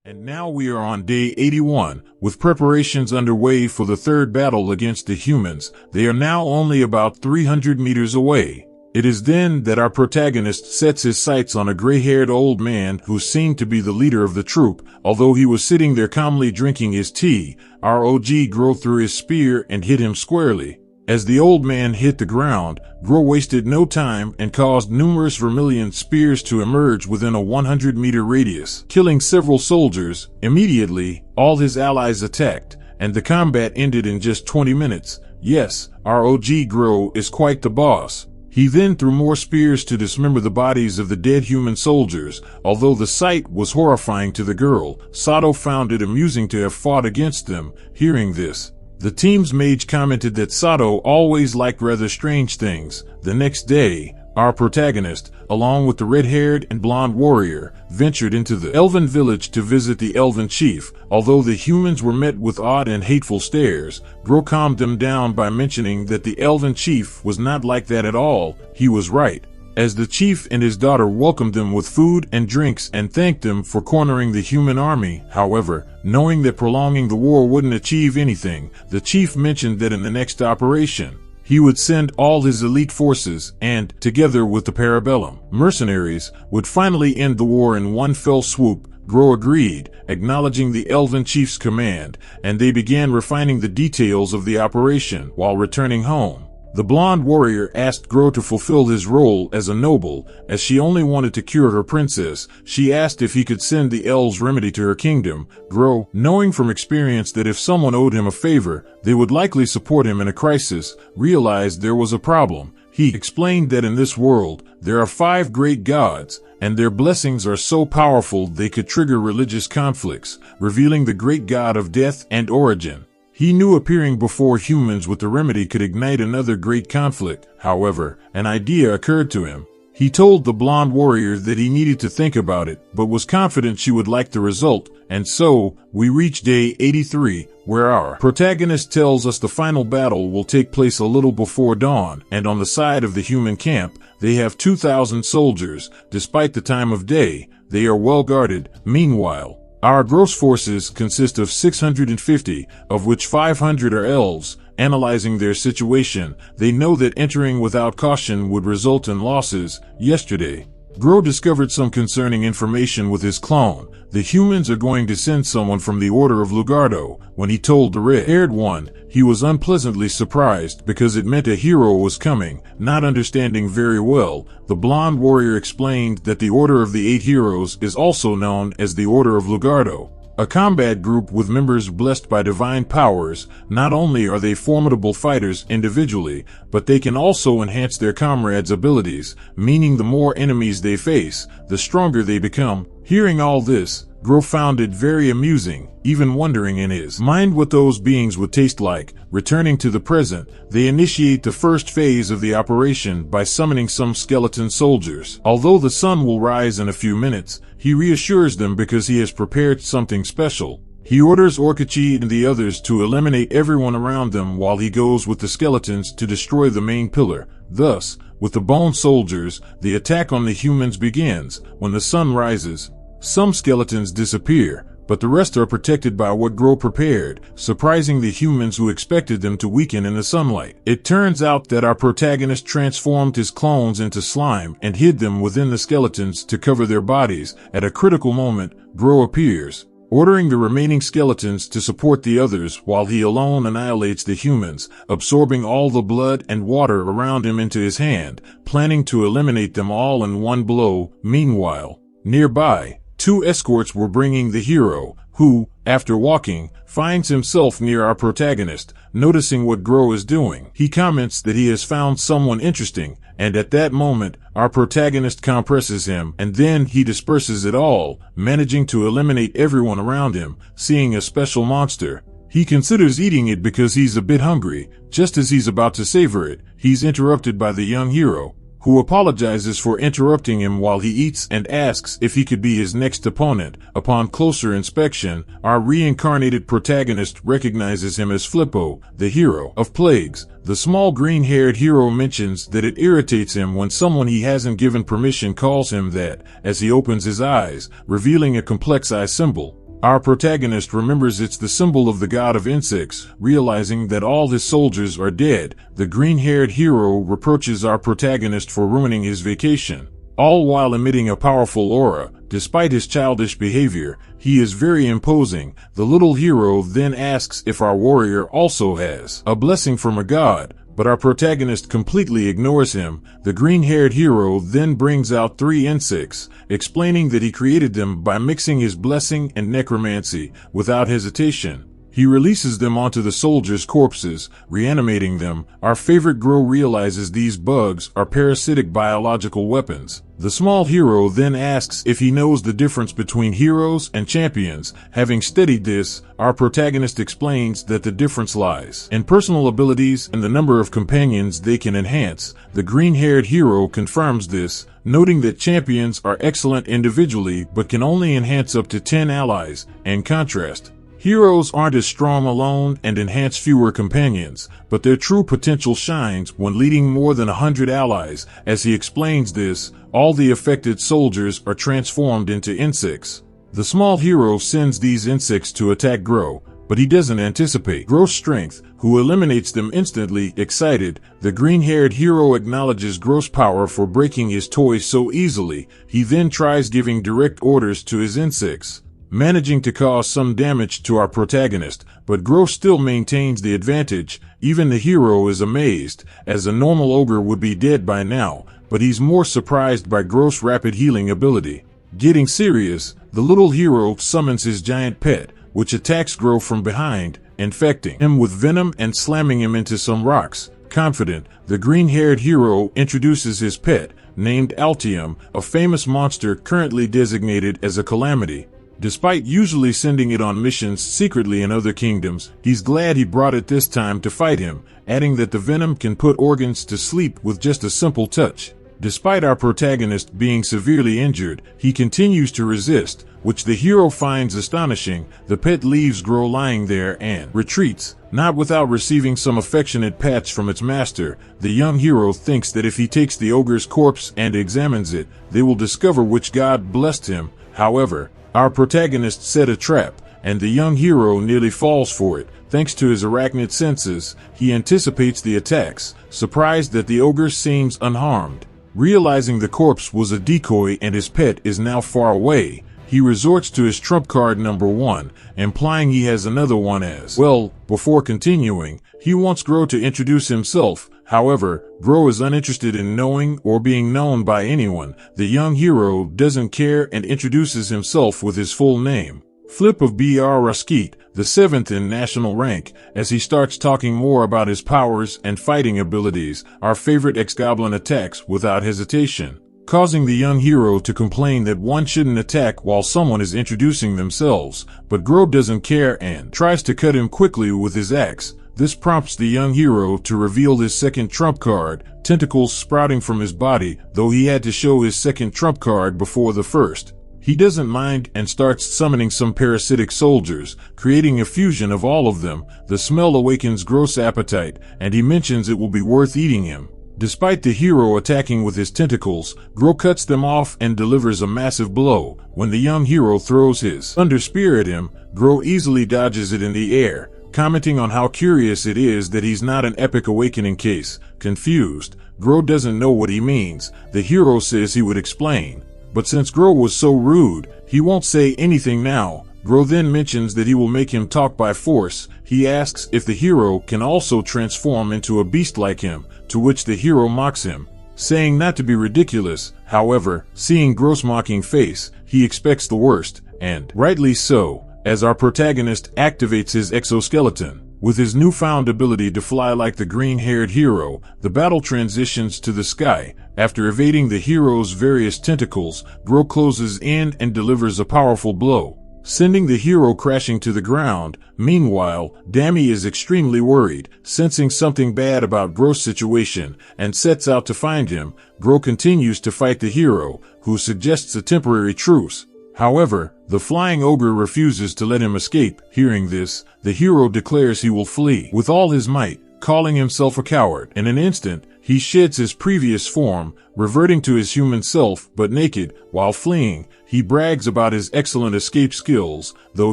And now we are on day 81, with preparations underway for the third battle against the humans. They are now only about 300 meters away. It is then that our protagonist sets his sights on a gray-haired old man who seemed to be the leader of the troop. Although he was sitting there calmly drinking his tea, our OG Gro threw his spear and hit him squarely. As the old man hit the ground, Gro wasted no time and caused numerous vermilion spears to emerge within a 100-meter radius, killing several soldiers. Immediately, all his allies attacked, and the combat ended in just 20 minutes. Yes, our OG Gro is quite the boss. He then threw more spears to dismember the bodies of the dead human soldiers. Although the sight was horrifying to the girl, Sato found it amusing to have fought against them. Hearing this, the team's mage commented that Sato always liked rather strange things. The next day, our protagonist, along with the red-haired and blonde warrior, ventured into the elven village to visit the elven chief. Although the humans were met with odd and hateful stares, Gro calmed them down by mentioning that the elven chief was not like that at all. He was right, as the chief and his daughter welcomed them with food and drinks and thanked them for cornering the human army. However, knowing that prolonging the war wouldn't achieve anything, the chief mentioned that in the next operation, he would send all his elite forces and, together with the Parabellum mercenaries, would finally end the war in one fell swoop. Gro agreed, acknowledging the elven chief's command, and they began refining the details of the operation. While returning home, the blonde warrior asked Gro to fulfill his role as a noble. As she only wanted to cure her princess, she asked if he could send the elves' remedy to her kingdom. Gro, knowing from experience that if someone owed him a favor, they would likely support him in a crisis, realized there was a problem. He explained that in this world, there are 5 great gods, and their blessings are so powerful they could trigger religious conflicts, revealing the great god of death and origin. He knew appearing before humans with the remedy could ignite another great conflict. However, an idea occurred to him. He told the blonde warrior that he needed to think about it, but was confident she would like the result. And so, we reach day 83, where our protagonist tells us the final battle will take place a little before dawn, and on the side of the human camp, they have 2,000 soldiers. Despite the time of day, they are well guarded. Meanwhile, our gross forces consist of 650, of which 500 are elves. Analyzing their situation, they know that entering without caution would result in losses. Yesterday, Gro discovered some concerning information with his clone. The humans are going to send someone from the Order of Lugardo. When he told the red-haired one, he was unpleasantly surprised because it meant a hero was coming. Not understanding very well, the blonde warrior explained that the Order of the 8 Heroes is also known as the Order of Lugardo, a combat group with members blessed by divine powers. Not only are they formidable fighters individually, but they can also enhance their comrades' abilities, meaning the more enemies they face, the stronger they become. Hearing all this, Gro found it very amusing, even wondering in his mind what those beings would taste like. Returning to the present, they initiate the first phase of the operation by summoning some skeleton soldiers. Although the sun will rise in a few minutes, he reassures them because he has prepared something special. He orders Orkachi and the others to eliminate everyone around them while he goes with the skeletons to destroy the main pillar. Thus, with the bone soldiers, the attack on the humans begins. When the sun rises, some skeletons disappear, but the rest are protected by what Gro prepared, surprising the humans who expected them to weaken in the sunlight. It turns out that our protagonist transformed his clones into slime and hid them within the skeletons to cover their bodies. At a critical moment, Gro appears, ordering the remaining skeletons to support the others while he alone annihilates the humans, absorbing all the blood and water around him into his hand, planning to eliminate them all in one blow. Meanwhile, nearby, 2 escorts were bringing the hero, who, after walking, finds himself near our protagonist. Noticing what Gro is doing, he comments that he has found someone interesting, and at that moment, our protagonist compresses him, and then he disperses it all, managing to eliminate everyone around him. Seeing a special monster, he considers eating it because he's a bit hungry. Just as he's about to savor it, he's interrupted by the young hero, who apologizes for interrupting him while he eats and asks if he could be his next opponent. Upon closer inspection, our reincarnated protagonist recognizes him as Flippo, the hero of plagues. The small green-haired hero mentions that it irritates him when someone he hasn't given permission calls him that, as he opens his eyes, revealing a complex eye symbol. Our protagonist remembers it's the symbol of the god of insects. Realizing that all his soldiers are dead, the green-haired hero reproaches our protagonist for ruining his vacation. All while emitting a powerful aura. Despite his childish behavior, he is very imposing. The little hero then asks if our warrior also has a blessing from a god, but our protagonist completely ignores him. The green-haired hero then brings out 3 insects, explaining that he created them by mixing his blessing and necromancy. Without hesitation, he releases them onto the soldiers' corpses, reanimating them. Our favorite Gro realizes these bugs are parasitic biological weapons. The small hero then asks if he knows the difference between heroes and champions. Having studied this, our protagonist explains that the difference lies in personal abilities and the number of companions they can enhance. The green-haired hero confirms this, noting that champions are excellent individually but can only enhance up to 10 allies. In contrast, heroes aren't as strong alone and enhance fewer companions, but their true potential shines when leading more than 100 allies. As he explains this, all the affected soldiers are transformed into insects. The small hero sends these insects to attack Gro, but he doesn't anticipate Gro's strength, who eliminates them instantly. Excited, the green-haired hero acknowledges Gro's power for breaking his toys so easily. He then tries giving direct orders to his insects, managing to cause some damage to our protagonist, but Gro still maintains the advantage. Even the hero is amazed, as a normal ogre would be dead by now, but he's more surprised by Gro's rapid healing ability. Getting serious, the little hero summons his giant pet, which attacks Gro from behind, infecting him with venom and slamming him into some rocks. Confident, the green-haired hero introduces his pet, named Altium, a famous monster currently designated as a calamity. Despite usually sending it on missions secretly in other kingdoms, he's glad he brought it this time to fight him, adding that the venom can put organs to sleep with just a simple touch. Despite our protagonist being severely injured, he continues to resist, which the hero finds astonishing. The pet leaves Gro lying there and retreats, not without receiving some affectionate pats from its master. The young hero thinks that if he takes the ogre's corpse and examines it, they will discover which god blessed him. However, our protagonist set a trap, and the young hero nearly falls for it. Thanks to his arachnid senses, he anticipates the attacks, surprised that the ogre seems unharmed. Realizing the corpse was a decoy and his pet is now far away, he resorts to his trump card number 1, implying he has another one as well. Before continuing, he wants Gro to introduce himself. However, Gro is uninterested in knowing or being known by anyone. The young hero doesn't care and introduces himself with his full name, Flip of Br Raskit, the 7th in national rank. As he starts talking more about his powers and fighting abilities, our favorite ex-goblin attacks without hesitation, causing the young hero to complain that one shouldn't attack while someone is introducing themselves. But Gro doesn't care and tries to cut him quickly with his axe. This prompts the young hero to reveal his second trump card, tentacles sprouting from his body, though he had to show his second trump card before the first. He doesn't mind and starts summoning some parasitic soldiers, creating a fusion of all of them. The smell awakens Gro's appetite, and he mentions it will be worth eating him. Despite the hero attacking with his tentacles, Gro cuts them off and delivers a massive blow. When the young hero throws his thunder spear at him, Gro easily dodges it in the air, commenting on how curious it is that he's not an epic awakening case. Confused, Gro doesn't know what he means. The hero says he would explain, but since Gro was so rude, he won't say anything now. Gro then mentions that he will make him talk by force. He asks if the hero can also transform into a beast like him, to which the hero mocks him, saying not to be ridiculous. However, seeing Gro's mocking face, he expects the worst, and rightly so, as our protagonist activates his exoskeleton. With his newfound ability to fly like the green-haired hero, the battle transitions to the sky. After evading the hero's various tentacles, Gro closes in and delivers a powerful blow, sending the hero crashing to the ground. Meanwhile, Dammy is extremely worried, sensing something bad about Gro's situation, and sets out to find him. Gro continues to fight the hero, who suggests a temporary truce. However, the flying ogre refuses to let him escape. Hearing this, the hero declares he will flee with all his might, calling himself a coward. In an instant, He sheds his previous form, reverting to his human self, but naked. While fleeing, he brags about his excellent escape skills, though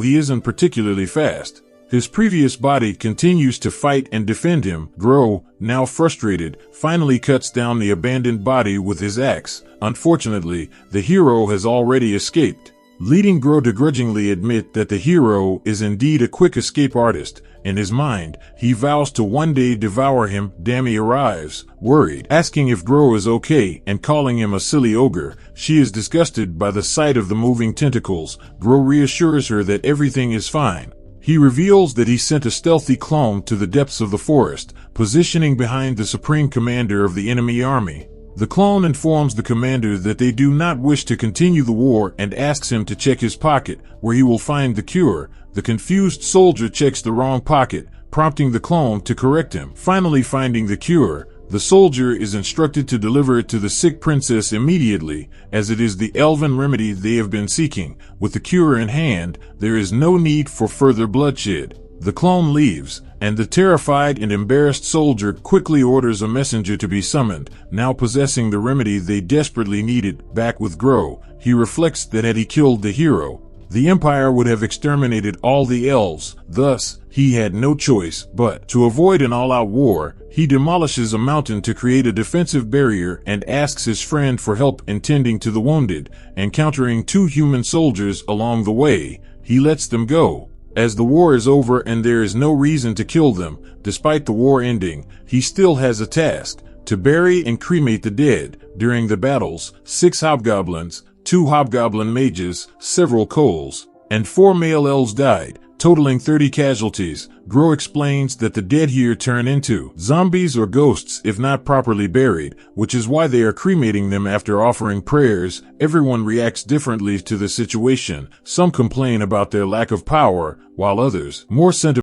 he isn't particularly fast. His previous body continues to fight and defend him. Gro, now frustrated, finally cuts down the abandoned body with his axe. Unfortunately, the hero has already escaped, leading Gro to grudgingly admit that the hero is indeed a quick escape artist. In his mind, he vows to one day devour him. Dami arrives, worried, asking if Gro is okay and calling him a silly ogre. She is disgusted by the sight of the moving tentacles. Gro reassures her that everything is fine. He reveals that he sent a stealthy clone to the depths of the forest, positioning behind the supreme commander of the enemy army. The clone informs the commander that they do not wish to continue the war and asks him to check his pocket, where he will find the cure. The confused soldier checks the wrong pocket, prompting the clone to correct him. Finally finding the cure, the soldier is instructed to deliver it to the sick princess immediately, as it is the elven remedy they have been seeking. With the cure in hand, there is no need for further bloodshed. The clone leaves, and the terrified and embarrassed soldier quickly orders a messenger to be summoned. Now possessing the remedy they desperately needed, back with Gro, he reflects that had he killed the hero, the Empire would have exterminated all the elves. Thus, he had no choice but to avoid an all-out war. He demolishes a mountain to create a defensive barrier and asks his friend for help in tending to the wounded. Encountering 2 human soldiers along the way, he lets them go. As the war is over and there is no reason to kill them, despite the war ending, he still has a task: to bury and cremate the dead. During the battles, 6 hobgoblins, 2 hobgoblin mages, several kobolds, and 4 male elves died, totaling 30 casualties. Gro explains that the dead here turn into zombies or ghosts if not properly buried, which is why they are cremating them after offering prayers. Everyone reacts differently to the situation. Some complain about their lack of power, while others, more sentimental,